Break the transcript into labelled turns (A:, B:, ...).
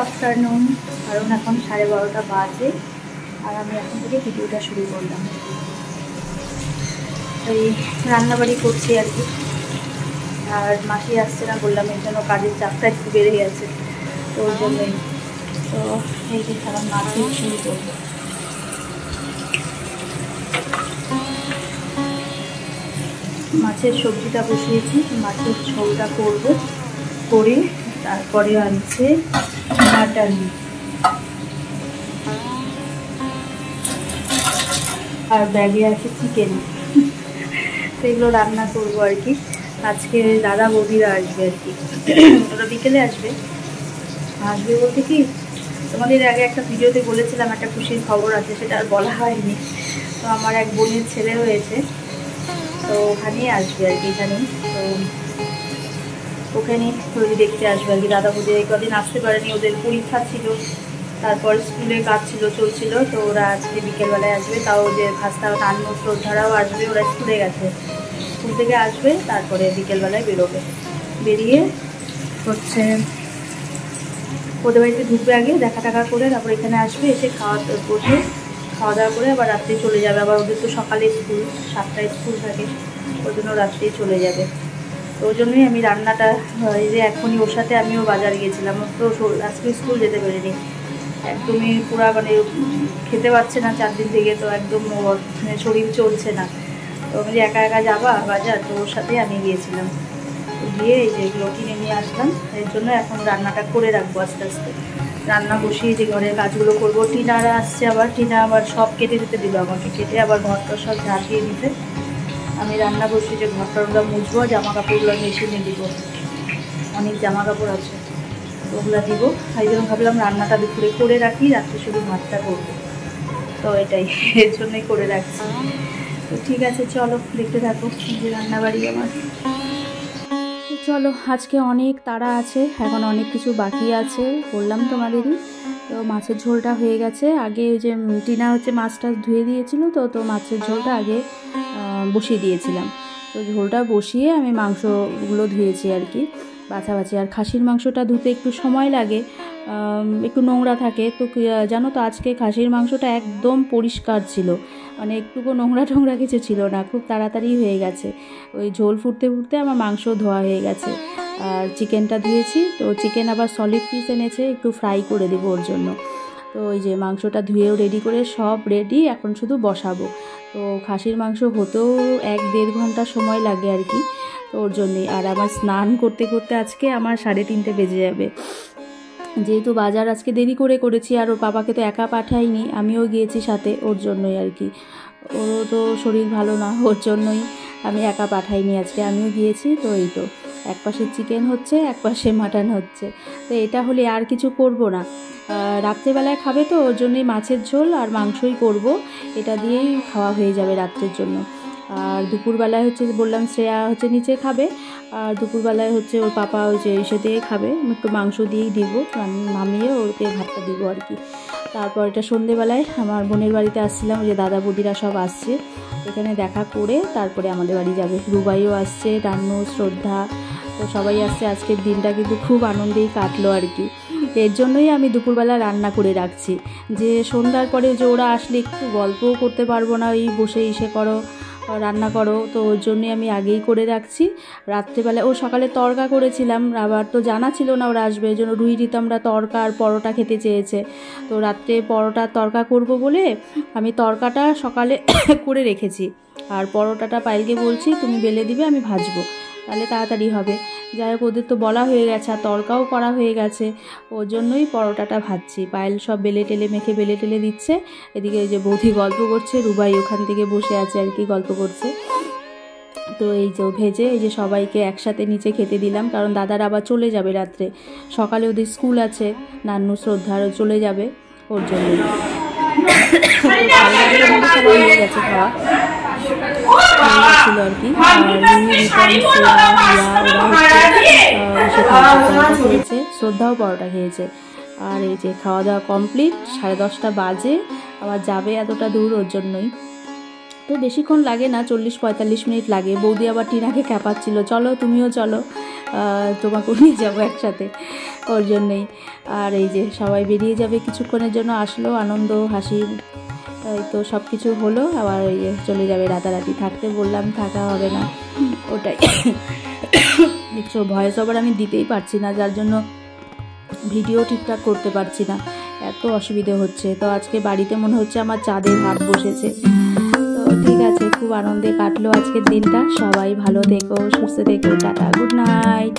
A: Afternoon, কারণ এখন 12:30 বাজে আর আমি এখন থেকে ভিডিওটা শুরু করলাম। এই রান্নাবাড়ি করছি আর কি। আর মাসি আসছে না বললাম, এর জন্য কাজের চাপটা একটু বেড়ে গেছে, তো ওর জন্যই। তো এই যে সারা মাছই শুরু করবো। মাছের সবজিটা বসিয়েছি, মাছের ঝোলটা করবো, করে তারপরে আনছে মাটন আর ব্যাগে আছে চিকেন, সেগুলো রান্না করবো আর কি। আজকে দাদা বৌদিরা আসবে আর কি, ওরা বিকেলে আসবে বলতে কি, তোমাদের আগে একটা ভিডিওতে বলেছিলাম একটা খুশির খবর আছে, সেটা আর বলা হয়নি। তো আমার এক বোনের ছেলে হয়েছে, তো ওখানেই আসবে আর কি, এখানেই। তো ওখানে তৈরি দেখতে আসবে আর কি। দাদা বৌদি এই কদিন আসতে পারেনি, ওদের পরীক্ষা ছিল, তারপর স্কুলে কাজ চলছিল, তো ওরা আজকে বিকেলবেলায় আসবে। তাও যে ভাস্তা নানু শ্রদ্ধারাও আসবে, ওরা স্কুলে গেছে, স্কুল থেকে আসবে, তারপরে বিকেলবেলায় বেরোবে। বেরিয়ে হচ্ছে ওদের বাড়িতে ঢুকবে, আগে দেখা টাকা করে, তারপর এখানে আসবে, এসে বসে খাওয়া দাওয়া করে আবার রাত্রে চলে যাবে। আবার ওদের তো সকালে স্কুল, 7টায় স্কুল থাকে, ওই জন্য রাত্রেই চলে যাবে। তো ওই জন্যই আমি রান্নাটা, এই যে এখনই ওর সাথে আমিও বাজার গিয়েছিলাম, ওর তো আজকে স্কুল যেতে পারিনি, একদমই পুরা মানে খেতে পারছে না 4 দিন থেকে, তো একদম মানে শরীর চলছে না। তো আমি যে একা একা যাবা বাজার, তো ওর সাথে আমি গিয়েছিলাম, গিয়ে এই যে এগুলো কিনে নিয়ে আসলাম। এর জন্য এখন রান্নাটা করে রাখবো আস্তে আস্তে। রান্না বসিয়ে যে ঘরের কাজগুলো করবো। টিনারা আসছে, আবার টিনা আবার সব কেটে দিতে দিল আমাকে, কেটে আবার ঘরটা সব ঝাঁকিয়ে দিতে। আমি রান্না বসিয়ে যে ঘরটা মুছবো, জামা কাপড়গুলো মেশিনে দিব, অনেক জামা কাপড় আছে, ওগুলো দিব। এই জন্য ভাবলাম রান্নাটা দুপুরে করে রাখি, রাত্রে শুধু ভাতটা করবো, তো এটাই এর জন্যই করে রাখছি। তো ঠিক আছে, চলো দেখতে থাকো যে রান্নাবাড়ি আমার। চলো, আজকে অনেক তাড়া আছে, এখন অনেক কিছু বাকি আছে, বললাম তোমাদেরই। তো মাছের ঝোলটা হয়ে গেছে, আগে যে টিনা হচ্ছে মাছটা ধুয়ে দিয়েছিল, তো মাছের ঝোলটা আগে বসিয়ে দিয়েছিলাম। তো ঝোলটা বসিয়ে আমি মাংসগুলো ধুয়েছি আর কি, বাছাবাছি। আর খাসির মাংসটা ধুতে একটু সময় লাগে, একটু নোংরা থাকে। তো জানো তো, আজকে খাসির মাংসটা একদম পরিষ্কার ছিল, মানে একটুকু নোংরা টোংরা কিছু ছিল না, খুব তাড়াতাড়ি হয়ে গেছে। ওই ঝোল ফুটতে ফুটতে আমার মাংস ধোয়া হয়ে গেছে। আর চিকেনটা ধুয়েছি, তো চিকেন আবার সলিড পিস এনেছে, একটু ফ্রাই করে দেবো ওর জন্য। তো ওই যে মাংসটা ধুয়েও রেডি করে সব রেডি, এখন শুধু বসাবো। তো খাসির মাংস হতেও 1-1.5 ঘন্টা সময় লাগে আর কি, তো ওর জন্যেই। আর আমার স্নান করতে করতে আজকে আমার 3:30 বেজে যাবে, যেহেতু বাজার আজকে দেরি করে করেছি। আর ওর বাবাকে তো একা পাঠাইনি, আমিও গিয়েছি সাথে, ওর জন্যই আর কি। ওরও তো শরীর ভালো না, ওর জন্যই আমি একা পাঠাইনি আজকে, আমিও গিয়েছি। তো এই তো একপাশে চিকেন হচ্ছে, একপাশে মাটন হচ্ছে, তো এটা হলে আর কিছু করব না। রাত্রেবেলায় খাবে তো, ওর জন্যই মাছের ঝোল আর মাংসই করব, এটা দিয়েই খাওয়া হয়ে যাবে রাত্রের জন্য। আর দুপুরবেলায় হচ্ছে বললাম শ্রেয়া হচ্ছে নিচে খাবে, আর দুপুরবেলায় হচ্ছে ওর পাপা ওই যে এসে দিয়ে খাবে, একটু মাংস দিয়েই দিব, নামিয়ে ওকে ভাতটা দিব আর কি। তারপর এটা সন্ধেবেলায় আমার বোনের বাড়িতে আসছিলাম, ওই যে দাদা বৌদিরা সব আসছে, এখানে দেখা করে তারপরে আমাদের বাড়ি যাবে। রুবাইও আসছে, রান্নু, শ্রদ্ধা, তো সবাই আসছে। আজকের দিনটা কিন্তু খুব আনন্দেই কাটলো আর কি। এর জন্যই আমি দুপুরবেলা রান্না করে রাখছি, যে সন্ধ্যার পরে যে ওরা আসলে একটু গল্পও করতে পারবো না, এই বসে ইসে করো রান্না করো, তো ওর জন্যই আমি আগেই করে রাখছি। রাত্রেবেলায় ও সকালে তড়কা করেছিলাম, আবার তো জানা ছিল না ওরা আসবে, এই জন্য রুই দিতামরা তড়কা আর পরোটা খেতে চেয়েছে। তো রাত্রে পরোটার তড়কা করব বলে আমি তড়কাটা সকালে করে রেখেছি, আর পরোটাটা পায়েলকে বলছি তুমি বেলে দিবে, আমি ভাজবো, তাহলে তাড়াতাড়ি হবে। যাই হোক, ওদের তো বলা হয়ে গেছে আর তড়কাও করা হয়ে গেছে, ওর জন্যই পরোটাটা ভাজছি। পায়েল সব বেলে টেলে মেখে বেলে টেলে দিচ্ছে, এদিকে এই যে বৌদি গল্প করছে, রুবাই ওখান থেকে বসে আছে আর কি, গল্প করছে। তো এই যে ভেজে এই যে সবাইকে একসাথে নিচে খেতে দিলাম, কারণ দাদার আবার চলে যাবে রাত্রে, সকালে ওদের স্কুল আছে, নান্নু শ্রদ্ধারও চলে যাবে, ওর জন্য সবাই হয়ে গেছে খাওয়া ছিল আর কি। খেয়েছে, শ্রদ্ধাও পরোটা খেয়েছে। আর এই যে খাওয়া দাওয়া কমপ্লিট, 10:30 বাজে, আবার যাবে এতটা দূর, ওর জন্যই। তো বেশিক্ষণ লাগে না, 40-45 মিনিট লাগে। বৌদি আবার টিনাকে ক্যাপাচ্ছিল, চলো তুমিও চলো,
B: তোমাকেও নিয়ে যাবো একসাথে, ওর জন্যেই। আর এই যে সবাই বেরিয়ে যাবে কিছুক্ষণের জন্য, আসলো আনন্দ হাসি, তো সব কিছু হলো, আবার এই যে চলে যাবে রাতারাতি। থাকতে বললাম, থাকা হবে না, ওটাই। দেখছো ভয়েস ওভার আমি দিতেই পারছি না, যার জন্য ভিডিও ঠিকঠাক করতে পারছি না, এত অসুবিধে হচ্ছে। তো আজকে বাড়িতে মনে হচ্ছে আমার চাঁদের হাট বসেছে। তো ঠিক আছে, খুব আনন্দে কাটলো আজকের দিনটা। সবাই ভালো থেকো, সুস্থ থেকো, টাটা, গুড নাইট।